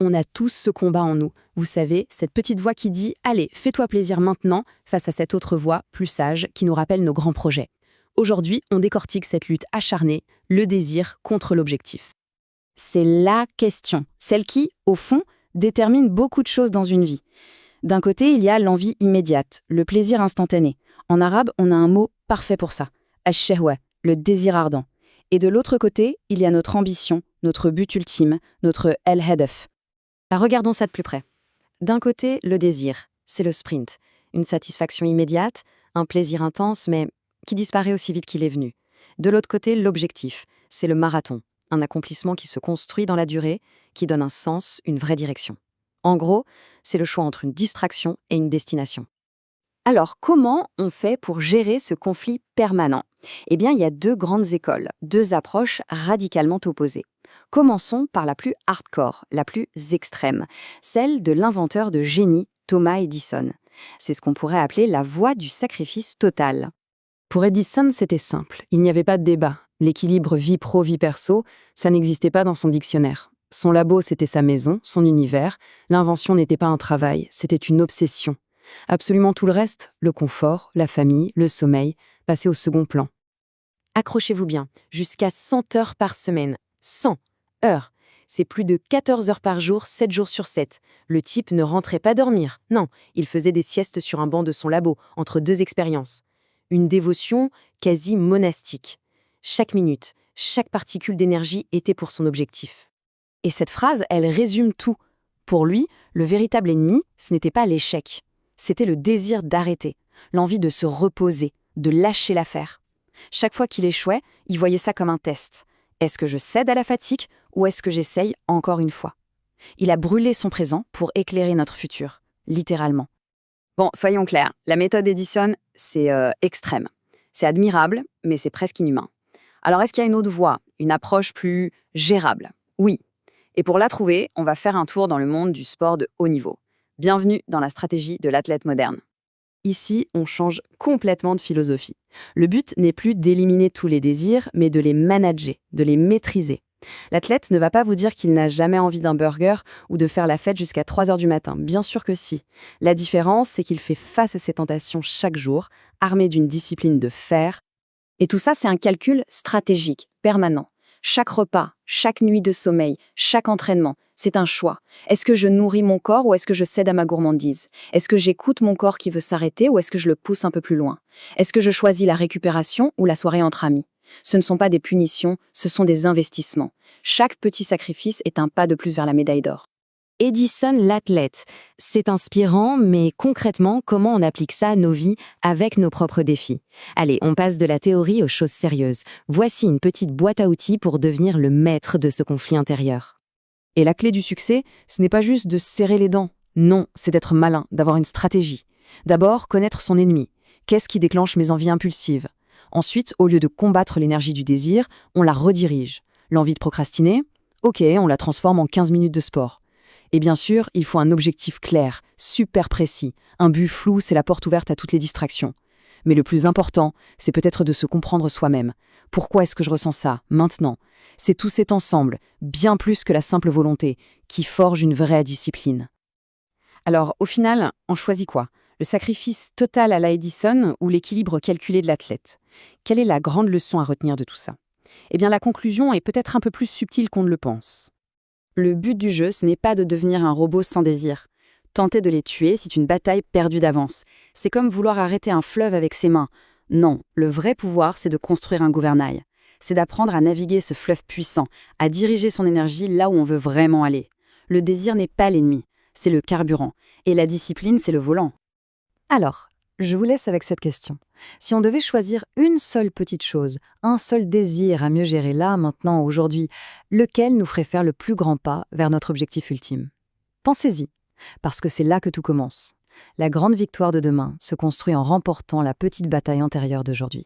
On a tous ce combat en nous. Vous savez, cette petite voix qui dit « Allez, fais-toi plaisir maintenant » face à cette autre voix, plus sage, qui nous rappelle nos grands projets. Aujourd'hui, on décortique cette lutte acharnée, le désir contre l'objectif. C'est la question, celle qui, au fond, détermine beaucoup de choses dans une vie. D'un côté, il y a l'envie immédiate, le plaisir instantané. En arabe, on a un mot parfait pour ça, ash-shahwa, le désir ardent. Et de l'autre côté, il y a notre ambition, notre but ultime, notre el-hadaf. Regardons ça de plus près. D'un côté, le désir, c'est le sprint, une satisfaction immédiate, un plaisir intense, mais qui disparaît aussi vite qu'il est venu. De l'autre côté, l'objectif, c'est le marathon, un accomplissement qui se construit dans la durée, qui donne un sens, une vraie direction. En gros, c'est le choix entre une distraction et une destination. Alors, comment on fait pour gérer ce conflit permanent ? Eh bien, il y a deux grandes écoles, deux approches radicalement opposées. Commençons par la plus hardcore, la plus extrême, celle de l'inventeur de génie, Thomas Edison. C'est ce qu'on pourrait appeler la voie du sacrifice total. Pour Edison, c'était simple, il n'y avait pas de débat. L'équilibre vie pro-vie perso, ça n'existait pas dans son dictionnaire. Son labo, c'était sa maison, son univers. L'invention n'était pas un travail, c'était une obsession. Absolument tout le reste, le confort, la famille, le sommeil, passait au second plan. Accrochez-vous bien, jusqu'à 100 heures par semaine. 100 heures. C'est plus de 14 heures par jour, 7 jours sur 7. Le type ne rentrait pas dormir. Non, il faisait des siestes sur un banc de son labo, entre deux expériences. Une dévotion quasi monastique. Chaque minute, chaque particule d'énergie était pour son objectif. Et cette phrase, elle résume tout. Pour lui, le véritable ennemi, ce n'était pas l'échec. C'était le désir d'arrêter, l'envie de se reposer, de lâcher l'affaire. Chaque fois qu'il échouait, il voyait ça comme un test. Est-ce que je cède à la fatigue ou est-ce que j'essaye encore une fois ? Il a brûlé son présent pour éclairer notre futur, littéralement. Bon, soyons clairs, la méthode Edison, c'est extrême. C'est admirable, mais c'est presque inhumain. Alors, est-ce qu'il y a une autre voie, une approche plus gérable ? Oui. Et pour la trouver, on va faire un tour dans le monde du sport de haut niveau. Bienvenue dans la stratégie de l'athlète moderne. Ici, on change complètement de philosophie. Le but n'est plus d'éliminer tous les désirs, mais de les manager, de les maîtriser. L'athlète ne va pas vous dire qu'il n'a jamais envie d'un burger ou de faire la fête jusqu'à 3 heures du matin. Bien sûr que si. La différence, c'est qu'il fait face à ses tentations chaque jour, armé d'une discipline de fer. Et tout ça, c'est un calcul stratégique, permanent. Chaque repas, chaque nuit de sommeil, chaque entraînement, c'est un choix. Est-ce que je nourris mon corps ou est-ce que je cède à ma gourmandise ? Est-ce que j'écoute mon corps qui veut s'arrêter ou est-ce que je le pousse un peu plus loin ? Est-ce que je choisis la récupération ou la soirée entre amis ? Ce ne sont pas des punitions, ce sont des investissements. Chaque petit sacrifice est un pas de plus vers la médaille d'or. Edison l'athlète. C'est inspirant, mais concrètement, comment on applique ça à nos vies avec nos propres défis ? Allez, on passe de la théorie aux choses sérieuses. Voici une petite boîte à outils pour devenir le maître de ce conflit intérieur. Et la clé du succès, ce n'est pas juste de serrer les dents. Non, c'est d'être malin, d'avoir une stratégie. D'abord, connaître son ennemi. Qu'est-ce qui déclenche mes envies impulsives ? Ensuite, au lieu de combattre l'énergie du désir, on la redirige. L'envie de procrastiner ? Ok, on la transforme en 15 minutes de sport. Et bien sûr, il faut un objectif clair, super précis. Un but flou, c'est la porte ouverte à toutes les distractions. Mais le plus important, c'est peut-être de se comprendre soi-même. Pourquoi est-ce que je ressens ça, maintenant ? C'est tout cet ensemble, bien plus que la simple volonté, qui forge une vraie discipline. Alors, au final, on choisit quoi ? Le sacrifice total à la Edison ou l'équilibre calculé de l'athlète ? Quelle est la grande leçon à retenir de tout ça ? Eh bien, la conclusion est peut-être un peu plus subtile qu'on ne le pense. Le but du jeu, ce n'est pas de devenir un robot sans désir. Tenter de les tuer, c'est une bataille perdue d'avance. C'est comme vouloir arrêter un fleuve avec ses mains. Non, le vrai pouvoir, c'est de construire un gouvernail. C'est d'apprendre à naviguer ce fleuve puissant, à diriger son énergie là où on veut vraiment aller. Le désir n'est pas l'ennemi, c'est le carburant. Et la discipline, c'est le volant. Alors, je vous laisse avec cette question. Si on devait choisir une seule petite chose, un seul désir à mieux gérer là, maintenant, aujourd'hui, lequel nous ferait faire le plus grand pas vers notre objectif ultime ? Pensez-y, parce que c'est là que tout commence. La grande victoire de demain se construit en remportant la petite bataille antérieure d'aujourd'hui.